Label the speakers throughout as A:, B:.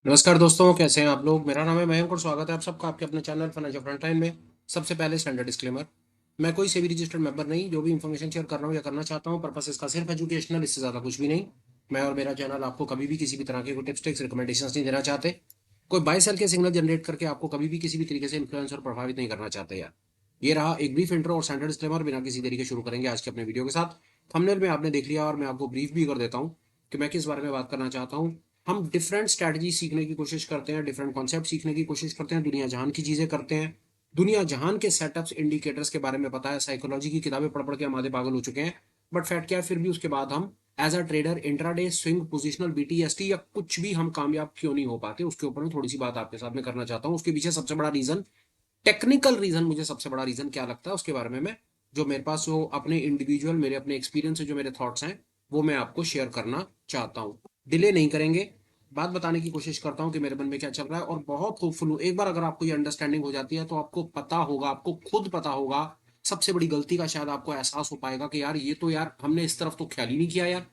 A: नमस्कार दोस्तों, कैसे हैं आप लोग। मेरा नाम है मयंक और स्वागत है आप सबका आपके अपने चैनल फाइनेंशियल फ्रंटलाइन में। सबसे पहले स्टैंडर्ड डिस्क्लेमर। मैं कोई सेबी रजिस्टर्ड मेंबर नहीं। जो भी इन्फॉर्मेशन शेयर कर रहा हूँ या करना चाहता हूँ, पर्पस इसका सिर्फ एजुकेशनल, इससे ज़्यादा कुछ भी नहीं। मैं और मेरा चैनल आपको कभी भी किसी भी तरह के कोई टिप्स टिक्स रिकमेंडेशन नहीं देना चाहते। कोई बाय सेल के सिग्नल जनरेट करके आपको कभी भी किसी भी तरीके से इन्फ्लुएंस और प्रभावित नहीं करना चाहते यार। ये रहा एक ब्रीफ इंट्रो और स्टैंडर्ड डिस्क्लेमर। बिना किसी देरी के शुरू करेंगे आज के अपने वीडियो के साथ। थंबनेल में आपने देख लिया और मैं आपको ब्रीफ भी कर देता हूँ कि मैं किस बारे में बात करना चाहता हूँ। हम डिफरेंट स्ट्रैटेजी सीखने की कोशिश करते हैं, डिफरेंट कॉन्सेप्ट सीखने की कोशिश करते हैं, दुनिया जहान की चीजें करते हैं। दुनिया जहान के सेटअप्स इंडिकेटर्स के बारे में पता है, साइकोलॉजी की किताबें पढ़ पढ़ के हम आधे पागल हो चुके हैं। बट फैक्ट क्या है, फिर भी उसके बाद हम as a trader intraday swing positional BTST या कुछ भी हम कामयाब क्यों नहीं हो पाते, उसके ऊपर मैं थोड़ी सी बात आपके साथ में करना चाहता हूँ। उसके पीछे सबसे बड़ा रीजन, टेक्निकल रीजन, मुझे सबसे बड़ा रीजन क्या लगता है उसके बारे में मैं, जो मेरे पास जो अपने इंडिविजुअल मेरे अपने एक्सपीरियंस से जो मेरे थॉट्स हैं वो मैं आपको शेयर करना चाहता हूँ। डिले नहीं करेंगे, बात बताने की कोशिश करता हूँ कि मेरे मन में क्या चल रहा है। और बहुत होपफुल हूँ, एक बार अगर आपको ये अंडरस्टैंडिंग हो जाती है तो आपको पता होगा, आपको खुद पता होगा, सबसे बड़ी गलती का शायद आपको एहसास हो पाएगा कि यार ये तो यार हमने इस तरफ तो ख्याल ही नहीं किया यार,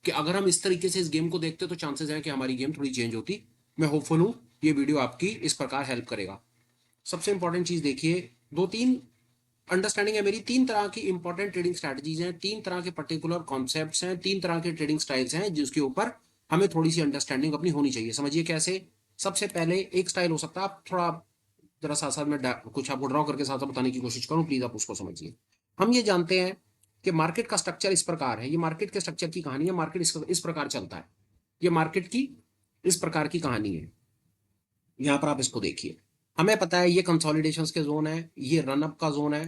A: कि अगर हम इस तरीके से इस गेम को देखते तो चांसेस हैं कि हमारी गेम थोड़ी चेंज होती। मैं होपफुल हूँ ये वीडियो आपकी इस प्रकार हेल्प करेगा। सबसे इंपॉर्टेंट चीज देखिए, दो तीन अंडरस्टैंडिंग है मेरी। तीन तरह की इंपॉर्टेंट ट्रेडिंग स्ट्रैटेजीज हैं, तीन तरह के पर्टिकुलर कॉन्सेप्ट्स हैं, तीन तरह के ट्रेडिंग स्टाइल्स हैं जिसके ऊपर हमें थोड़ी सी अंडरस्टैंडिंग अपनी होनी चाहिए। समझिए कैसे। सबसे पहले एक स्टाइल हो सकता है, आप थोड़ा जरा साथ साथ में कुछ आपको ड्रॉ करके साथ साथ बताने की कोशिश करूं, प्लीज आप उसको समझिए। हम ये जानते हैं कि मार्केट का स्ट्रक्चर इस प्रकार है, ये मार्केट के स्ट्रक्चर की कहानी है। मार्केट इस प्रकार चलता है, ये मार्केट की इस प्रकार की कहानी है। यहाँ पर आप इसको देखिए, हमें पता है ये कंसोलिडेशन के जोन है, ये रन अप का जोन है,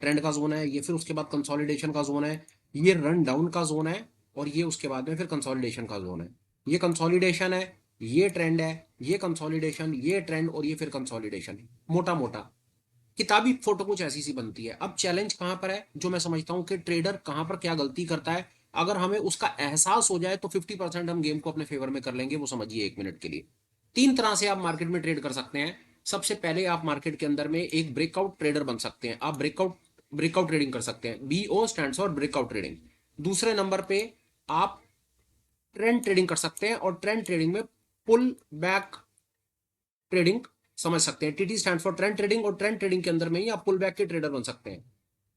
A: ट्रेंड का जोन है, ये फिर उसके बाद कंसोलिडेशन का जोन है, ये रन डाउन का जोन है, और ये उसके बाद में फिर कंसोलिडेशन का जोन है। ये कंसोलिडेशन है, ये ट्रेंड है, ये कंसोलिडेशन, ये ट्रेंड, और ये फिर कंसोलिडेशन। मोटा मोटा किताबी फोटो कुछ ऐसी सी बनती है। अब चैलेंज कहां पर है, जो मैं समझता हूं कि ट्रेडर कहां पर क्या गलती करता है। अगर हमें उसका एहसास हो जाए तो 50% हम गेम को अपने फेवर में कर लेंगे। वो समझिए एक मिनट के लिए। तीन तरह से आप मार्केट में ट्रेड कर सकते हैं। सबसे पहले आप मार्केट के अंदर में एक ब्रेकआउट ट्रेडर बन सकते हैं। आप ब्रेकआउट ब्रेकआउट ट्रेडिंग कर सकते हैं, BO stand for breakout trading. दूसरे नंबर पे आप ट्रेंड ट्रेडिंग कर सकते हैं, और ट्रेंड ट्रेडिंग में पुल बैक ट्रेडिंग समझ सकते हैं। TT stand for trend trading, और ट्रेंड ट्रेडिंग के अंदर में ही आप पुल बैक के ट्रेडर बन सकते हैं।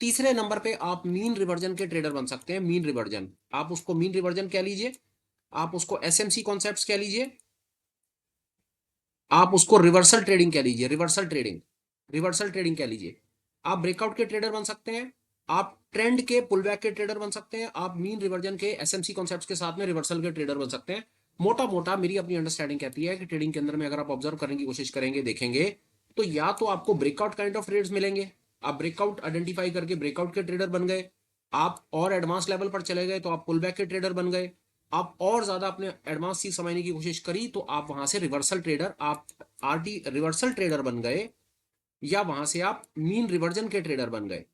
A: तीसरे नंबर पे आप मीन रिवर्जन के ट्रेडर बन सकते हैं। मीन रिवर्जन, आप उसको मीन रिवर्जन कह लीजिए, आप उसको SMC कॉन्सेप्ट्स कह लीजिए, आप उसको रिवर्सल ट्रेडिंग कह लीजिए, रिवर्सल ट्रेडिंग कह लीजिए। आप ब्रेकआउट के ट्रेडर बन सकते हैं, आप ट्रेंड के पुल बैक के ट्रेडर बन सकते हैं, आप मीन रिवर्जन के SMC कॉन्सेप्ट्स के साथ में रिवर्सल के ट्रेडर बन सकते हैं। मोटा मोटा मेरी अपनी अंडरस्टैंडिंग कहती है कि ट्रेडिंग के अंदर में अगर आप ऑब्जर्व करने की कोशिश करेंगे, देखेंगे, तो या तो आपको ब्रेकआउट काइंड ऑफ ट्रेड्स मिलेंगे, आप ब्रेकआउट आइडेंटिफाई करके ब्रेकआउट के ट्रेडर बन गए। आप और एडवांस लेवल पर चले गए तो आप पुल बैक के ट्रेडर बन गए। आप और ज्यादा अपने एडवांस चीज समझने की कोशिश करी तो आप वहां से रिवर्सल ट्रेडर, आप RT रिवर्सल ट्रेडर बन गए, या वहां से आप मीन रिवर्जन के ट्रेडर बन गए,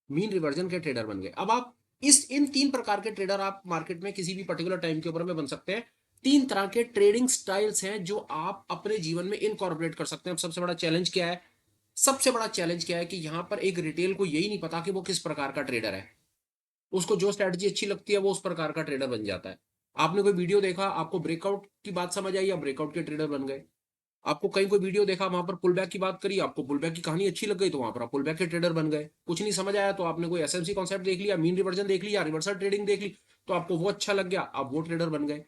A: मीन रिवर्जन के ट्रेडर बन गए। अब आप इस इन तीन प्रकार के ट्रेडर आप मार्केट में किसी भी पर्टिकुलर टाइम के ऊपर में बन सकते हैं। तीन तरह के ट्रेडिंग स्टाइल्स हैं जो आप अपने जीवन में इनकॉर्पोरेट कर सकते हैं। अब सबसे बड़ा चैलेंज क्या है, सबसे बड़ा चैलेंज क्या है कि यहां पर एक रिटेल को यही नहीं पता कि वो किस प्रकार का ट्रेडर है। उसको जो स्ट्रेटजी अच्छी लगती है वो उस प्रकार का ट्रेडर बन जाता है। आपने कोई वीडियो देखा, आपको ब्रेकआउट की बात समझ आई, या ब्रेकआउट के ट्रेडर बन गए। आपको कहीं कोई वीडियो देखा, वहां पर पुल बैक की बात करी, आपको पुल बैक की कहानी अच्छी लग गई तो वहां पर आप पुल बैक के ट्रेडर बन गए। कुछ नहीं समझ आया तो आपने कोई SMC कॉन्सेप्ट देख लिया, मीन रिवर्जन देख लिया, रिवर्सल ट्रेडिंग देख ली, तो आपको वो अच्छा लग गया, आप वो ट्रेडर बन गए।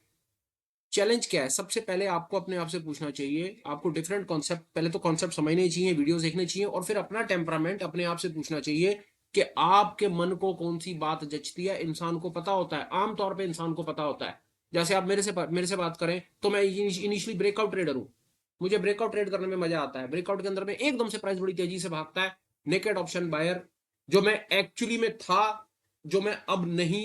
A: चैलेंज क्या है, सबसे पहले आपको अपने आप से पूछना चाहिए, आपको डिफरेंट कॉन्सेप्ट, पहले तो कॉन्सेप्ट समझने चाहिए, वीडियोस देखने चाहिए, और फिर अपना टेम्परामेंट अपने आप से पूछना चाहिए कि आपके मन को कौन सी बात जचती है। इंसान को पता होता है, आमतौर पे इंसान को पता होता है। जैसे आप मेरे से बात करें तो मैं इनिशियली ब्रेकआउट ट्रेडर हूं। मुझे ब्रेकआउट ट्रेड करने में मजा आता है। ब्रेकआउट के अंदर में एकदम से प्राइस बड़ी तेजी से भागता है। नेकेड ऑप्शन बायर, जो मैं एक्चुअली में था, जो मैं अब नहीं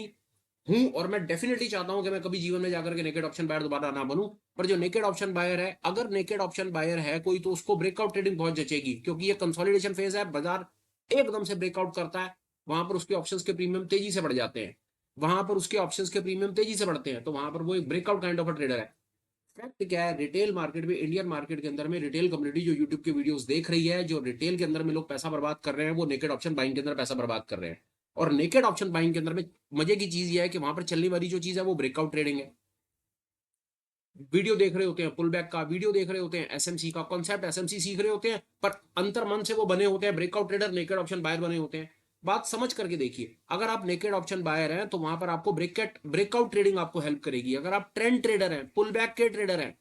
A: हूं, और मैं डेफिनेटली चाहता हूं कि मैं कभी जीवन में जाकर के नेकेड ऑप्शन बायर दोबारा ना बनूं। पर जो नेकेड ऑप्शन बायर है, अगर नेकेड ऑप्शन बायर है कोई, तो उसको ब्रेकआउट ट्रेडिंग बहुत जचेगी, क्योंकि ये कंसोलिडेशन फेज है, बाजार एकदम से ब्रेकआउट करता है, वहां पर उसके ऑप्शंस के प्रीमियम तेजी से बढ़ जाते हैं, वहां पर उसके ऑप्शंस के प्रीमियम तेजी से बढ़ते हैं, तो वहां पर वो एक breakout kind of a trader है। फैक्ट क्या है, रिटेल मार्केट में, इंडियन मार्केट के अंदर में रिटेल कम्युनिटी जो यूट्यूब के वीडियोस देख रही है, जो रिटेल के अंदर में लोग पैसा बर्बाद कर रहे हैं, वो नेकेड ऑप्शन बाइंग के अंदर पैसा बर्बाद कर रहे हैं। और नेकेड ऑप्शन बाइंग के अंदर में मजे की चीज ये है कि वहां पर चलने वाली जो चीज है वो ब्रेकआउट ट्रेडिंग है। वीडियो देख रहे होते हैं, पुल बैक का वीडियो देख रहे होते हैं, एसएमसी का कॉन्सेप्ट, एसएमसी सीख रहे होते हैं, पर अंतर मन से वो बने होते हैं breakout trader, naked option buyer बने होते हैं। बात समझ करके देखिए, अगर आप नेकेड ऑप्शन बायर हैं तो वहां पर आपको ब्रेकआउट ट्रेडिंग आपको हेल्प करेगी। अगर आप ट्रेंड ट्रेडर हैं, पुल बैक के ट्रेडर हैं,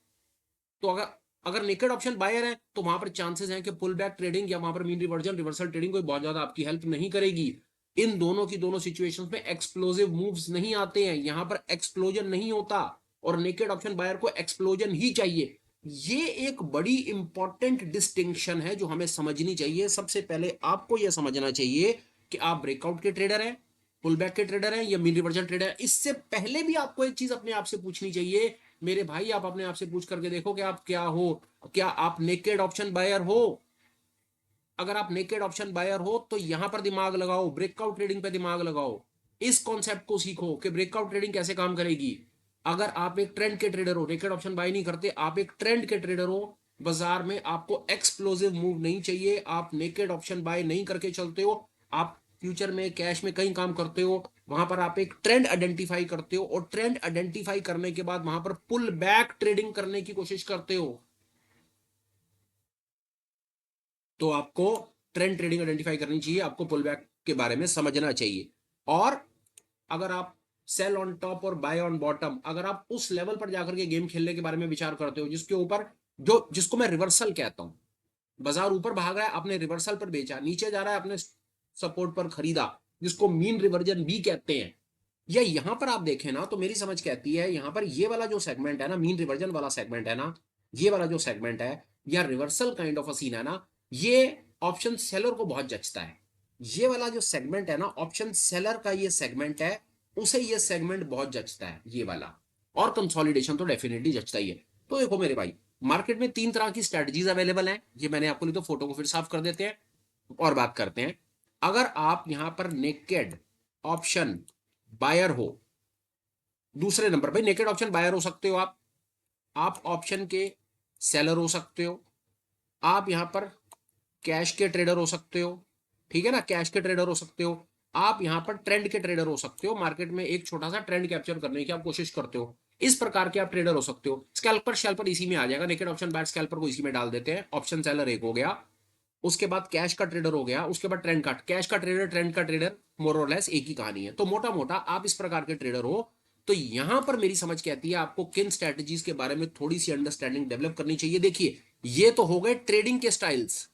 A: तो अगर अगर नेकेड ऑप्शन बायर है तो वहां पर चांसेस हैं कि पुल बैक ट्रेडिंग या वहां पर मीन रिवर्जन, रिवर्सल ट्रेडिंग कोई बहुत ज्यादा आपकी हेल्प नहीं करेगी। इन दोनों की दोनों सिचुएशंस में एक्सप्लोसिव मूव्स नहीं आते हैं, यहां पर एक्सप्लोजन नहीं होता, और नेकेड ऑप्शन बायर को एक्सप्लोजन ही चाहिए। ये एक बड़ी इंपॉर्टेंट डिस्टिंक्शन है जो हमें समझनी चाहिए। सबसे पहले आपको यह समझना चाहिए कि आप ब्रेकआउट के ट्रेडर हैं, पुल बैक के ट्रेडर हैं या मीन रिवर्जन ट्रेडर हैं। इससे पहले भी आपको एक चीज अपने आप से पूछनी चाहिए मेरे भाई, आप अपने आप से पूछ करके देखो कि आप क्या हो, क्या आप नेकेड ऑप्शन बायर हो? अगर आप नेकेड ऑप्शन बायर हो तो यहां पर दिमाग लगाओ, ब्रेकआउट ट्रेडिंग पे दिमाग लगाओ, इस कॉन्सेप्ट को सीखो कि ब्रेकआउट ट्रेडिंग कैसे काम करेगी। अगर आप एक ट्रेंड के ट्रेडर हो, नेकेड ऑप्शन बाय नहीं करते, आप एक ट्रेंड के ट्रेडर हो, बाजार में आपको एक्सप्लोसिव मूव नहीं चाहिए, आप नेकेड ऑप्शन बाय नहीं करके चलते हो, आप फ्यूचर में, कैश में कहीं काम करते हो, वहां पर आप एक ट्रेंड आइडेंटिफाई करते हो, और ट्रेंड आइडेंटिफाई करने के बाद वहां पर पुल बैक ट्रेडिंग करने की कोशिश करते हो, तो आपको ट्रेंड ट्रेडिंग आइडेंटिफाई करनी चाहिए, आपको पुल बैक के बारे में समझना चाहिए। और अगर आप सेल ऑन टॉप और बाय ऑन बॉटम, अगर आप उस लेवल पर जाकर के गेम खेलने के बारे में विचार करते हो जिसके ऊपर, जो जिसको मैं रिवर्सल कहता हूं, बाजार ऊपर भाग रहा है आपने रिवर्सल पर बेचा, नीचे जा रहा है आपने सपोर्ट पर खरीदा, जिसको मीन रिवर्जन भी कहते हैं, या यहां पर आप देखें ना तो मेरी समझ कहती है यहां पर ये वाला जो सेगमेंट है ना, मीन रिवर्जन वाला सेगमेंट है ना, ये वाला जो सेगमेंट है या reversal kind of a scene है ना, ये ऑप्शन सेलर को बहुत जचता है। ये वाला जो सेगमेंट है ना, ऑप्शन सेलर का ये सेगमेंट है, उसे ये सेगमेंट बहुत जचता है ये वाला, और कंसोलिडेशन तो डेफिनेटली जचता ही है। तो देखो मेरे भाई, मार्केट में तीन तरह की स्ट्रेटजीज अवेलेबल हैं, ये मैंने आपको, नहीं तो फोटो को फिर साफ कर देते हैं और बात करते हैं। अगर आप यहां पर नेकेड ऑप्शन बायर हो, दूसरे नंबर पे नेकेड ऑप्शन बायर हो सकते हो आप ऑप्शन के सेलर हो सकते हो, आप यहां पर कैश के ट्रेडर हो सकते हो, ठीक है ना, कैश के ट्रेडर हो सकते हो, आप यहां पर ट्रेंड के ट्रेडर हो सकते हो, मार्केट में एक छोटा सा ट्रेंड कैप्चर करने की आप कोशिश करते हो, इस प्रकार के आप ट्रेडर हो सकते हो। स्कैल्पर शैल्पर इसी में आ जाएगा, नेकेड ऑप्शन बायर स्कैल्पर को इसी में डाल देते हैं। ऑप्शन सेलर एक हो गया, उसके बाद कैश का ट्रेडर हो गया, उसके बाद ट्रेंड का, कैश का ट्रेडर, ट्रेंड का ट्रेडर, मोर और लेस एक ही कहानी है। तो मोटा मोटा आप इस प्रकार के ट्रेडर हो। तो यहां पर मेरी समझ के आती है आपको किन स्ट्रेटजीज के बारे में थोड़ी सी अंडरस्टैंडिंग डेवलप करनी चाहिए। देखिए, ये तो हो गए ट्रेडिंग के स्टाइल्स,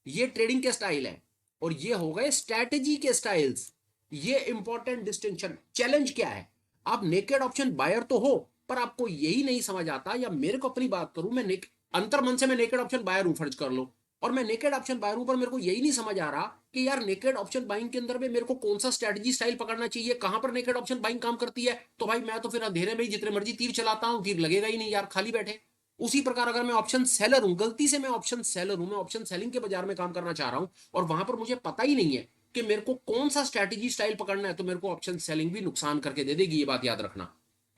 A: ये ट्रेडिंग के स्टाइल है, और ये हो गए स्ट्रैटेजी के स्टाइल्स। ये इंपॉर्टेंट डिस्टिंक्शन, चैलेंज क्या है, आप नेकेड ऑप्शन बायर तो हो, पर आपको यही नहीं समझ आता, या मेरे को अपनी बात करूं, मैं अंतर मन से मैं नेकेड ऑप्शन बायर हूं, फर्ज कर लो, और मैं नेकेड ऑप्शन बायर हूं, पर मेरे को यही नहीं समझ आ रहा कि यार नेकेड ऑप्शन बाइंग के अंदर में मेरे को कौन सा स्ट्रेटजी स्टाइल पकड़ना चाहिए, कहां पर नेकेड ऑप्शन बाइंग काम करती है। तो भाई मैं तो फिर अंधेरे में ही जितने मर्जी तीर चलाता हूं, तीर लगेगा ही नहीं यार, खाली बैठे। उसी प्रकार अगर मैं ऑप्शन सेलर हूं, गलती से मैं ऑप्शन सेलर हूं, मैं ऑप्शन सेलिंग के बाजार में काम करना चाह रहा हूं, और वहां पर मुझे पता ही नहीं है कि मेरे को कौन सा स्ट्रैटेजी स्टाइल पकड़ना है, तो मेरे को ऑप्शन सेलिंग भी नुकसान करके दे देगी, ये बात याद रखना।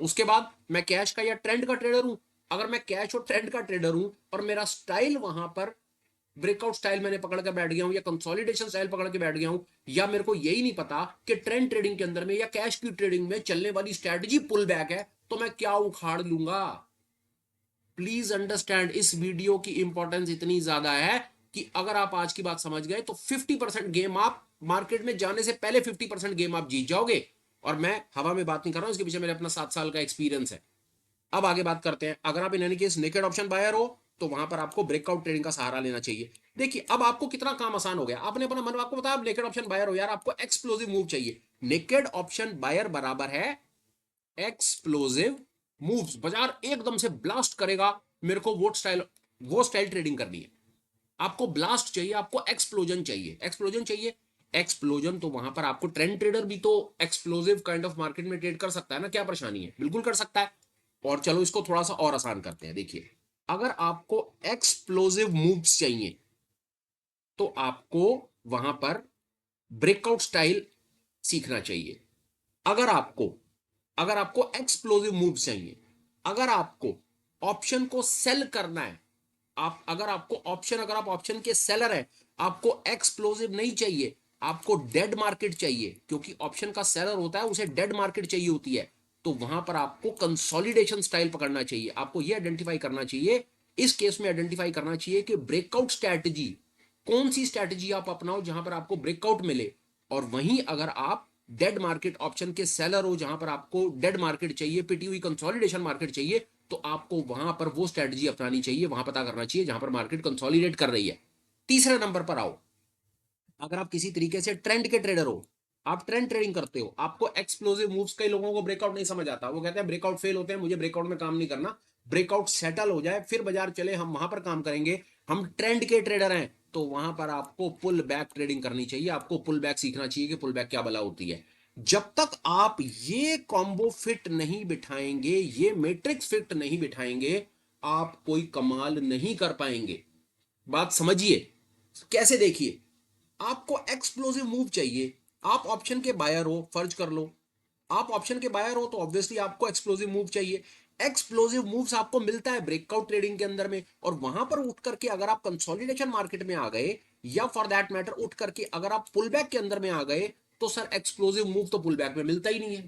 A: उसके बाद मैं कैश का या ट्रेंड का ट्रेडर हूं, अगर मैं कैश और ट्रेंड का ट्रेडर हूं और मेरा स्टाइल वहां पर ब्रेकआउट स्टाइल मैंने पकड़ के बैठ गया हूं, या कंसोलिडेशन स्टाइल पकड़ के बैठ गया हूं, या मेरे को यही नहीं पता कि ट्रेंड ट्रेडिंग के अंदर में या कैश की ट्रेडिंग में चलने वाली स्ट्रैटेजी पुल बैक है, तो मैं क्या उखाड़ लूंगा। प्लीज अंडरस्टैंड, इस वीडियो की इंपॉर्टेंस इतनी ज्यादा है कि अगर आप आज की बात समझ गए तो 50% गेम आप मार्केट में जाने से पहले 50% गेम आप जीत जाओगे। और मैं हवा में बात नहीं कर रहा हूं, इसके पीछे मेरे अपना 7 साल का एक्सपीरियंस है। अब आगे बात करते हैं, अगर आप in any case naked option buyer हो तो वहां पर आपको ब्रेकआउट ट्रेडिंग का सहारा लेना चाहिए। देखिए, अब आपको कितना काम आसान हो गया, आपने अपना मन, आपको बताया नेकेड ऑप्शन बायर हो यार, आपको एक्सप्लोसिव मूव चाहिए। नेकेड ऑप्शन बायर बराबर है एक्सप्लोसिव मूव्स, बाजार एकदम से ब्लास्ट करेगा, मेरे को वो स्टाइल ट्रेडिंग करनी है। आपको ब्लास्ट चाहिए, आपको एक्सप्लोजन चाहिए, एक्सप्लोजन चाहिए। एक्सप्लोजन तो वहां पर आपको, ट्रेंड ट्रेडर भी तो एक्सप्लोसिव काइंड ऑफ मार्केट में ट्रेड कर सकता है ना, क्या परेशानी है, बिल्कुल कर सकता है। और चलो इसको थोड़ा सा और आसान करते हैं। देखिए, अगर आपको एक्सप्लोसिव मूव्स चाहिए तो आपको वहां पर ब्रेकआउट स्टाइल सीखना चाहिए। अगर आपको अगर आपको एक्सप्लोसिव मूव चाहिए, अगर आपको ऑप्शन को सेल करना है, अगर आप ऑप्शन के सेलर हैं, आपको एक्सप्लोसिव नहीं चाहिए, आपको डेड मार्केट चाहिए, क्योंकि ऑप्शन का सेलर होता है उसे डेड मार्केट चाहिए होती है। तो वहां पर आपको कंसोलिडेशन स्टाइल पकड़ना चाहिए। आपको यह आइडेंटिफाई करना चाहिए, इस केस में आइडेंटिफाई करना चाहिए कि ब्रेकआउट स्ट्रैटेजी, कौन सी स्ट्रैटेजी आप अपनाओ जहां पर आपको ब्रेकआउट मिले। और वहीं अगर आप डेड मार्केट ऑप्शन के सेलर हो, जहां पर आपको डेड मार्केट चाहिए, पिटी हुई कंसोलिडेशन मार्केट चाहिए, तो आपको वहां पर वो स्ट्रैटेजी अपनानी चाहिए, वहां पता करना चाहिए जहां पर मार्केट कंसोलिडेट कर रही है। तीसरे नंबर पर आओ, अगर आप किसी तरीके से ट्रेंड के ट्रेडर हो, आप ट्रेंड ट्रेडिंग करते हो, आपको एक्सप्लोसिव मूव्स, कई लोगों को ब्रेकआउट नहीं समझ आता, वो कहते हैं ब्रेकआउट फेल होते हैं, मुझे ब्रेकआउट में काम नहीं करना, ब्रेकआउट सेटल हो जाए फिर बाजार चले, हम वहां पर काम करेंगे, हम ट्रेंड के ट्रेडर हैं, तो वहां पर आपको पुल बैक ट्रेडिंग करनी चाहिए। आपको पुल बैक सीखना चाहिए कि पुल बैक क्या बला होती है। जब तक आप ये कॉम्बो फिट नहीं बिठाएंगे, ये मैट्रिक्स फिट नहीं बिठाएंगे, आप कोई कमाल नहीं कर पाएंगे। बात समझिए, कैसे? देखिए, आपको एक्सप्लोसिव मूव चाहिए, आप ऑप्शन के बायर हो, फर्ज कर लो आप ऑप्शन के बायर हो, तो ऑब्वियसली आपको एक्सप्लोसिव मूव चाहिए। एक्सप्लोसिव मूव्स आपको मिलता है ब्रेकआउट ट्रेडिंग के अंदर में, और वहां पर उठ करके अगर आप कंसोलिडेशन मार्केट में आ गए, या फॉर दैट मैटर उठ करके अगर आप पुल बैक के अंदर में आ गए, तो सर एक्सप्लोसिव मूव तो पुल बैक में मिलता ही नहीं है,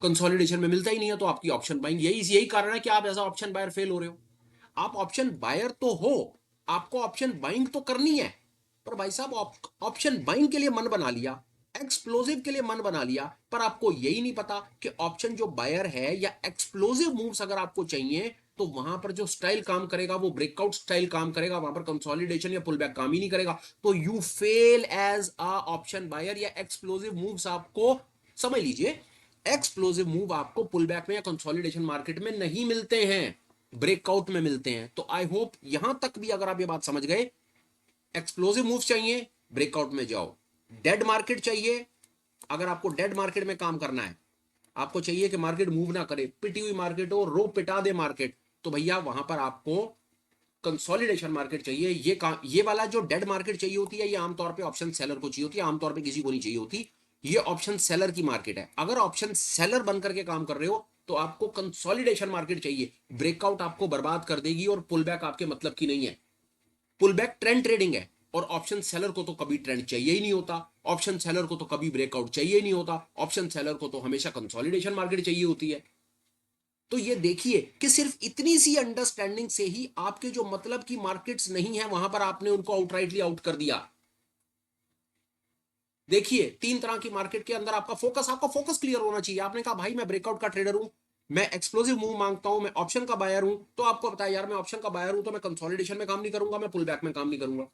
A: कंसोलिडेशन में मिलता ही नहीं है, तो आपकी ऑप्शन बाइंग, यही यही कारण है कि आप एज ऑप्शन बायर फेल हो रहे हो। आप ऑप्शन बायर तो हो, आपको ऑप्शन बाइंग तो करनी है, पर भाई साहब ऑप्शन बाइंग के लिए मन बना लिया, एक्सप्लोसिव के लिए मन बना लिया, पर आपको यही नहीं पता कि ऑप्शन जो बायर है या एक्सप्लोसिव मूव्स अगर आपको चाहिए, तो वहां पर जो स्टाइल काम करेगा वो ब्रेकआउट स्टाइल काम करेगा, वहां पर कंसोलिडेशन या पुल बैक काम ही नहीं करेगा। तो you fail as a option buyer, या एक्सप्लोसिव मूव्स आपको, समझ लीजिए, एक्सप्लोसिव मूव आपको पुल बैक में या कंसोलिडेशन मार्केट में नहीं मिलते हैं, ब्रेकआउट में मिलते हैं। तो आई होप यहां तक भी अगर आप ये बात समझ गए, एक्सप्लोसिव मूव चाहिए, ब्रेकआउट में जाओ। डेड मार्केट चाहिए, अगर आपको डेड मार्केट में काम करना है, आपको चाहिए कि मार्केट मूव ना करे, पिटी हुई मार्केट हो, रो पिटा दे मार्केट, तो भैया वहां पर आपको कंसोलिडेशन मार्केट चाहिए। ये वाला जो डेड मार्केट चाहिए होती है, ये आमतौर पे ऑप्शन सेलर को चाहिए होती है, आमतौर पे किसी को नहीं चाहिए होती। ये ऑप्शन सेलर की मार्केट है। अगर ऑप्शन सेलर बन करके काम कर रहे हो, तो आपको कंसोलिडेशन मार्केट चाहिए। ब्रेकआउट आपको बर्बाद कर देगी, और पुल बैक आपके मतलब की नहीं है। पुल बैक ट्रेंड ट्रेडिंग है, और ऑप्शन सेलर को तो कभी ट्रेंड चाहिए ही नहीं होता, ऑप्शन सेलर को तो कभी ब्रेकआउट चाहिए ही नहीं होता, ऑप्शन सेलर को तो हमेशा कंसोलिडेशन मार्केट चाहिए होती है। तो ये देखिए कि सिर्फ इतनी सी अंडरस्टैंडिंग से ही आपके जो मतलब की मार्केट्स नहीं है, वहां पर आपने उनको आउटराइटली आउट कर दिया। देखिए, तीन तरह की मार्केट के अंदर आपका फोकस क्लियर होना चाहिए। आपने कहा भाई मैं ब्रेकआउट का ट्रेडर हूं, मैं एक्सप्लोसिव मूव मांगता हूं, मैं ऑप्शन का बायर हूं, तो आपको पता है यार मैं ऑप्शन का बायर हूं, तो मैं कंसोलिडेशन में काम नहीं करूंगा, मैं पुल बैक में काम नहीं करूंगा।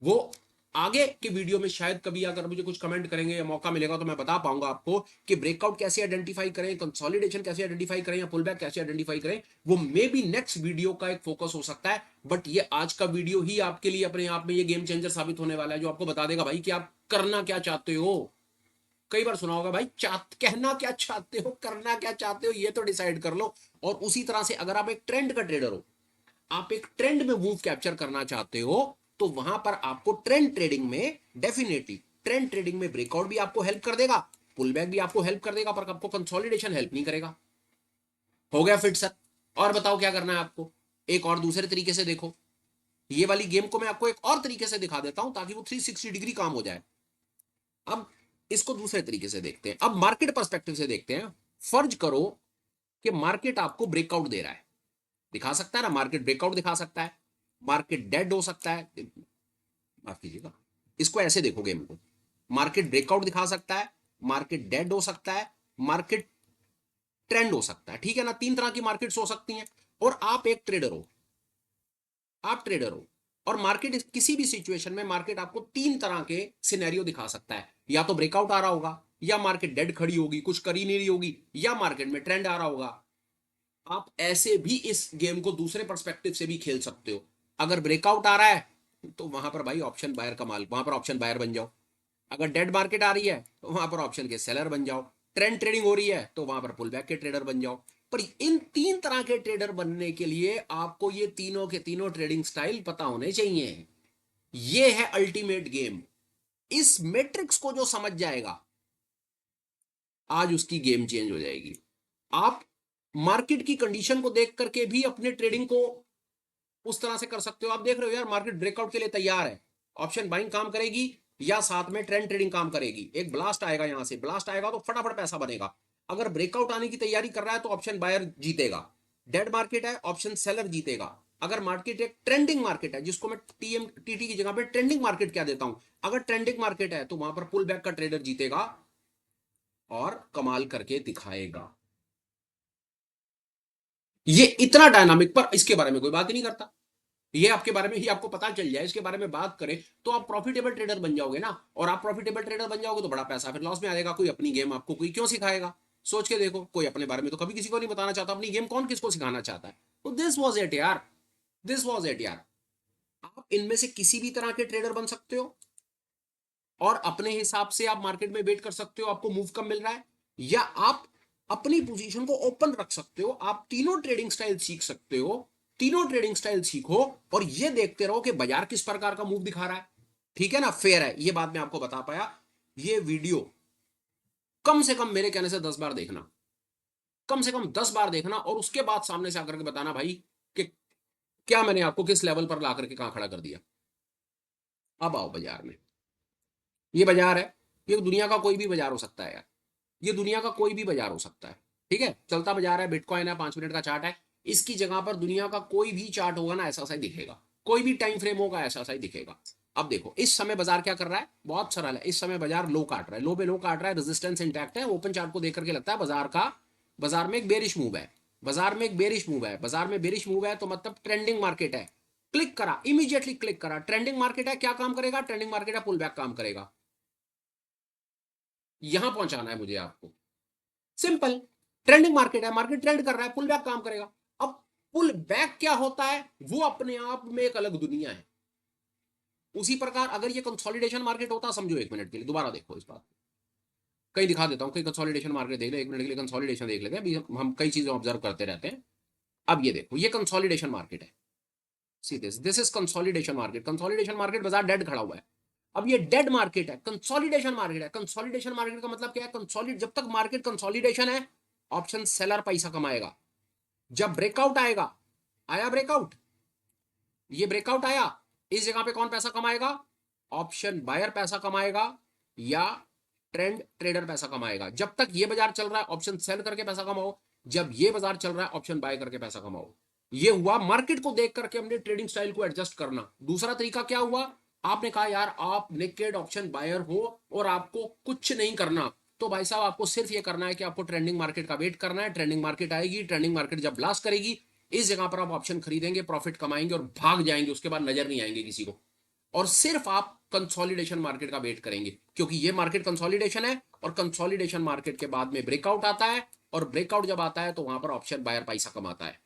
A: वो आगे के वीडियो में शायद कभी अगर मुझे कुछ कमेंट करेंगे या मौका मिलेगा, तो मैं बता पाऊंगा आपको कि ब्रेकआउट कैसे आइडेंटिफाई करें, कंसोलिडेशन कैसे आइडेंटिफाई करें, या पुल बैक कैसे आइडेंटिफाई करें। वो मे बी नेक्स्ट वीडियो का एक फोकस हो सकता है, बट ये आज का वीडियो ही आपके लिए अपने आप में ये गेम चेंजर साबित होने वाला है, जो आपको बता देगा भाई कि आप करना क्या चाहते हो। कई बार सुना होगा भाई, कहना क्या चाहते हो, करना क्या चाहते हो, ये तो डिसाइड कर लो। और उसी तरह से अगर आप एक ट्रेंड का ट्रेडर हो, आप एक ट्रेंड में मूव कैप्चर करना चाहते हो, तो वहां पर आपको ट्रेंड ट्रेडिंग में डेफिनेटली, ट्रेंड ट्रेडिंग में ब्रेकआउट भी आपको हेल्प कर देगा, पुल बैक भी आपको हेल्प कर देगा, पर आपको कंसोलिडेशन हेल्प नहीं करेगा। हो गया फिट सर? और बताओ क्या करना है आपको? एक और दूसरे तरीके से देखो, ये वाली गेम को मैं आपको एक और तरीके से दिखा देता हूं, ताकि वो 360 डिग्री काम हो जाए। अब इसको दूसरे तरीके से देखते हैं, अब मार्केट पर्सपेक्टिव से देखते हैं। फर्ज करो कि मार्केट आपको ब्रेकआउट दे रहा है, दिखा सकता है ना, मार्केट ब्रेकआउट दिखा सकता है, मार्केट डेड हो सकता है, माफ कीजिएगा, इसको ऐसे देखो गेम को, मार्केट ब्रेकआउट दिखा सकता है, मार्केट डेड हो सकता है, मार्केट ट्रेंड हो सकता है, ठीक है ना? तीन तरह की मार्केट्स हो सकती हैं। और आप एक ट्रेडर हो, आप ट्रेडर हो, और मार्केट किसी भी सिचुएशन में मार्केट आपको तीन तरह के सिनेरियो दिखा सकता है। या तो ब्रेकआउट आ रहा होगा, या मार्केट डेड खड़ी होगी, कुछ कर ही नहीं रही होगी, या मार्केट में ट्रेंड आ रहा होगा। आप ऐसे भी इस गेम को दूसरे पर्सपेक्टिव से भी खेल सकते हो। अगर ब्रेकआउट आ रहा है, तो वहां पर भाई ऑप्शन बायर का माल, वहां पर ऑप्शन बायर बन जाओ। अगर डेड मार्केट आ रही है, तो वहां पर ऑप्शन के सेलर बन जाओ। ट्रेंड ट्रेडिंग हो रही है, तो वहां पर पुल बैक के ट्रेडर बन जाओ। पर इन तीन तरह के ट्रेडर बनने के लिए आपको ये तीनों के तीनों ट्रेडिंग स्टाइल पता होने चाहिए। ये है अल्टीमेट गेम। इस मैट्रिक्स को जो समझ जाएगा, आज उसकी गेम चेंज हो जाएगी। आप मार्केट की कंडीशन को देख करके भी अपने ट्रेडिंग को उस तरह से कर सकते हो। आप देख रहे हो यार, मार्केट ब्रेकआउट के लिए तैयार है, ऑप्शन बाइंग काम करेगी, या साथ में ट्रेंड ट्रेडिंग काम करेगी। एक ब्लास्ट आएगा, यहां से ब्लास्ट आएगा तो फटाफट पैसा बनेगा। अगर ब्रेकआउट आने की तैयारी कर रहा है तो ऑप्शन बायर जीतेगा। डेड मार्केट है, ऑप्शन सेलर जीतेगा। अगर मार्केट एक ट्रेंडिंग मार्केट है, जिसको मैं टीटी की जगह पे ट्रेंडिंग मार्केट क्या देता हूं, अगर ट्रेंडिंग मार्केट है तो वहां पर पुल बैक का ट्रेडर जीतेगा और कमाल करके दिखाएगा। ये इतना डायनामिक, पर इसके बारे में कोई बात ही नहीं करता। ये आपके बारे में ही आपको पता चल जाए, इसके बारे में बात करें तो आप प्रॉफिटेबल ट्रेडर बन जाओगे ना। और आप प्रॉफिटेबल ट्रेडर बन जाओगे तो बड़ा पैसा फिर लॉस में आ जाएगा। कोई अपनी गेम आपको कोई क्यों सिखाएगा? सोच के देखो, कोई अपने बारे में तो कभी किसी को नहीं बताना चाहता, अपनी गेम कौन किसको सिखाना चाहता है? तो दिस वॉज इट यार, दिस वॉज इट यार। आप इनमें से किसी भी तरह के ट्रेडर बन सकते हो और अपने हिसाब से आप मार्केट में वेट कर सकते हो आपको मूव कब मिल रहा है, या आप अपनी पोजीशन को ओपन रख सकते हो। आप तीनों ट्रेडिंग स्टाइल सीख सकते हो, तीनों ट्रेडिंग स्टाइल सीखो और ये देखते रहो कि बाजार किस प्रकार का मूव दिखा रहा है। ठीक है ना, फेयर है, ये बात मैं आपको बता पाया। ये वीडियो कम से कम मेरे कहने से 10 बार देखना, कम से कम 10 बार देखना, और उसके बाद सामने से आकर के बताना भाई कि क्या मैंने आपको किस लेवल पर ला करके कहां खड़ा कर दिया। अब आओ बाजार में। ये बाजार है, ये दुनिया का कोई भी बाजार हो सकता है यार, ये दुनिया का कोई भी बाजार हो सकता है। ठीक है, चलता बाजार है, बिटकॉइन है, 5 मिनट का चार्ट है। इसकी जगह पर दुनिया का कोई भी चार्ट होगा ना, ऐसा सा ही दिखेगा। कोई भी टाइम फ्रेम होगा, ऐसा सा ही दिखेगा। अब देखो इस समय बाजार क्या कर रहा है, बहुत सरल है। इस समय बाजार लो काट रहा है, लो पे लो काट रहा है, रेजिस्टेंस इंटैक्ट है। ओपन चार्ट को देख करके लगता है बाजार में एक बेरिश मूव है, बाजार में एक बेरिश मूव है, बाजार में बेरिश मूव है, तो मतलब ट्रेंडिंग मार्केट है। क्लिक करा, इमीडिएटली क्लिक करा, ट्रेंडिंग मार्केट है, क्या काम करेगा? ट्रेंडिंग मार्केट है, पुल बैक काम करेगा। यहां पहुंचाना है मुझे आपको, सिंपल। ट्रेंडिंग मार्केट है, मार्केट ट्रेंड कर रहा है, पुल बैक काम करेगा। अब पुल बैक क्या होता है, वो अपने आप में एक अलग दुनिया है। उसी प्रकार अगर ये कंसोलिडेशन मार्केट होता, समझो 1 मिनट के लिए दोबारा देखो इस बात को, कहीं दिखा देता हूं, कहीं कंसोलिडेशन मार्केट देख ले, 1 मिनट के लिए कंसोलिडेशन देख लेते हैं। अभी हम कई चीजें ऑब्जर्व करते रहते हैं। अब ये देखो, ये कंसोलिडेशन मार्केट है। See this is consolidation market. Consolidation market, बाजार डेड खड़ा हुआ है। अब ये डेड मार्केट है, कंसोलिडेशन मार्केट है। कंसोलिडेशन मार्केट का मतलब क्या है? कंसोलिड, जब तक मार्केट कंसोलिडेशन है, ऑप्शन सेलर पैसा कमाएगा। जब ब्रेकआउट आएगा, आया ब्रेकआउट, ये ब्रेकआउट आया, इस जगह पे कौन पैसा कमाएगा? ऑप्शन बायर पैसा कमाएगा या ट्रेंड ट्रेडर पैसा कमाएगा। जब तक ये बाजार चल रहा है, ऑप्शन सेल करके पैसा कमाओ। जब ये बाजार चल रहा है, ऑप्शन बाय करके पैसा कमाओ। ये हुआ मार्केट को देख करके हमने ट्रेडिंग स्टाइल को एडजस्ट करना। दूसरा तरीका क्या हुआ? आपने कहा यार आप नेकेड ऑप्शन बायर हो और आपको कुछ नहीं करना, तो भाई साहब आपको सिर्फ ये करना है कि आपको ट्रेंडिंग मार्केट का वेट करना है। ट्रेंडिंग मार्केट आएगी, ट्रेंडिंग मार्केट जब ब्लास्ट करेगी, इस जगह पर आप ऑप्शन खरीदेंगे, प्रॉफिट कमाएंगे और भाग जाएंगे, उसके बाद नजर नहीं आएंगे किसी को। और सिर्फ आप कंसोलिडेशन मार्केट का वेट करेंगे, क्योंकि ये मार्केट कंसोलिडेशन है और कंसोलिडेशन मार्केट के बाद में ब्रेकआउट आता है, और ब्रेकआउट जब आता है तो वहां पर ऑप्शन बायर पैसा कमाता है।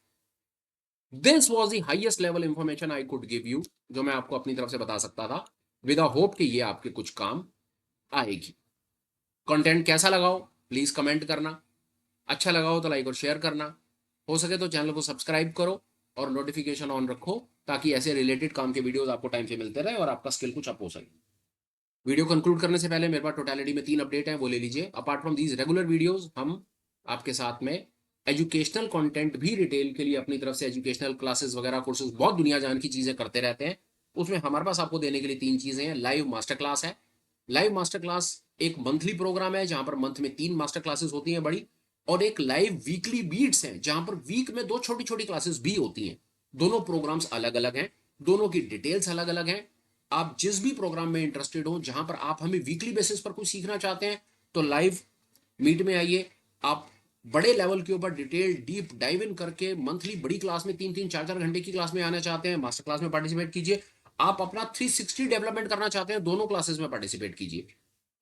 A: This was the highest level information I could give you, जो मैं आपको अपनी तरफ से बता सकता था, विद अ होप कि ये आपके कुछ काम आएगी। कंटेंट कैसा लगाओ प्लीज कमेंट करना, अच्छा लगा हो तो लाइक और शेयर करना, हो सके तो चैनल को सब्सक्राइब करो और नोटिफिकेशन ऑन रखो, ताकि ऐसे रिलेटेड काम के वीडियोस आपको टाइम से मिलते रहे और आपका स्किल कुछ अप हो सके। वीडियो कंक्लूड करने से पहले मेरे पास टोटलिटी में 3 अपडेट हैं, वो ले लीजिए। Apart from these regular videos, हम आपके साथ में एजुकेशनल कंटेंट भी रिटेल के लिए अपनी तरफ से एजुकेशनल क्लासेस वगैरह कोर्सेज, बहुत दुनिया जान की चीजें करते रहते हैं। उसमें हमारे पास आपको देने के लिए 3 चीजें हैं। लाइव मास्टर क्लास है, लाइव मास्टर क्लास एक मंथली प्रोग्राम है जहां पर मंथ में 3 मास्टर क्लासेस होती हैं बड़ी, और एक लाइव वीकली बीट्स हैं जहां पर वीक में 2 छोटी छोटी क्लासेस भी होती हैं। दोनों प्रोग्राम्स अलग अलग हैं, दोनों की डिटेल्स अलग अलग हैं। आप जिस भी प्रोग्राम में इंटरेस्टेड हो, जहां पर आप हमें वीकली बेसिस पर कुछ सीखना चाहते हैं, तो लाइव मीट में आइए। आप बड़े लेवल के ऊपर डिटेल डीप डाइव इन करके मंथली बड़ी क्लास में 3-3 4-4 घंटे की क्लास में आना चाहते हैं, मास्टर क्लास में पार्टिसिपेट कीजिए। आप अपना 360 डेवलपमेंट करना चाहते हैं, दोनों क्लासेस में पार्टिसिपेट कीजिए।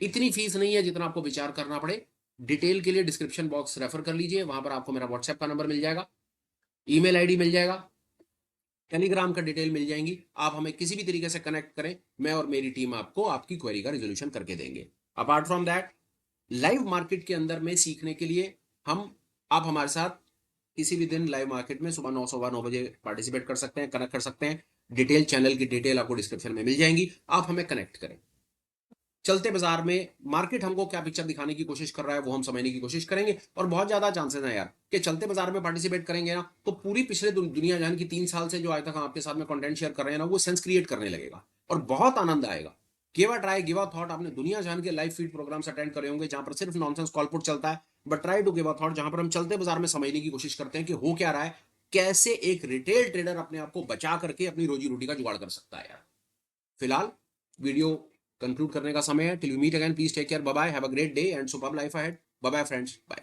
A: इतनी फीस नहीं है जितना आपको विचार करना पड़े। डिटेल के लिए डिस्क्रिप्शन बॉक्स रेफर कर लीजिए, वहां पर आपको मेरा व्हाट्सएप का नंबर मिल जाएगा, ईमेल आईडी मिल जाएगा, टेलीग्राम का डिटेल मिल जाएंगी। आप हमें किसी भी तरीके से कनेक्ट करें, मैं और मेरी टीम आपको आपकी क्वेरी का रिजोल्यूशन करके देंगे। Apart from that, live market के अंदर में सीखने के लिए आप हमारे साथ किसी भी दिन लाइव मार्केट में सुबह 9 सवा 9 बजे पार्टिसिपेट कर सकते हैं, कनेक्ट कर सकते हैं। डिटेल, चैनल की डिटेल आपको डिस्क्रिप्शन में मिल जाएंगी, आप हमें कनेक्ट करें। चलते बाजार में मार्केट हमको क्या पिक्चर दिखाने की कोशिश कर रहा है वो हम समझने की कोशिश करेंगे, और बहुत ज्यादा चांसेस हैं यार कि चलते बाजार में पार्टिसिपेट करेंगे ना, तो पूरी पिछले दुनिया जान की 3 साल से जो आज तक हम आपके साथ में कंटेंट शेयर कर रहे हैं ना, वो सेंस क्रिएट करने लगेगा और बहुत आनंद आएगा। Give a try, give a thought. आपने दुनिया जान के लाइव फीड प्रोग्राम्स अटेंड करे होंगे जहां पर सिर्फ नॉनसेंस कॉलपुट चलता है, but try to give a thought, जहां पर हम चलते बाजार में समझने की कोशिश करते हैं कि हो क्या रहा है, कैसे एक रिटेल ट्रेडर अपने आप को बचा करके अपनी रोजी रोटी का जुगाड़ कर सकता है यार। फिलहाल वीडियो कंक्लूड करने का समय है। Till you meet again, please take care, bye bye, have a great day and superb life ahead. Bye bye friends, bye.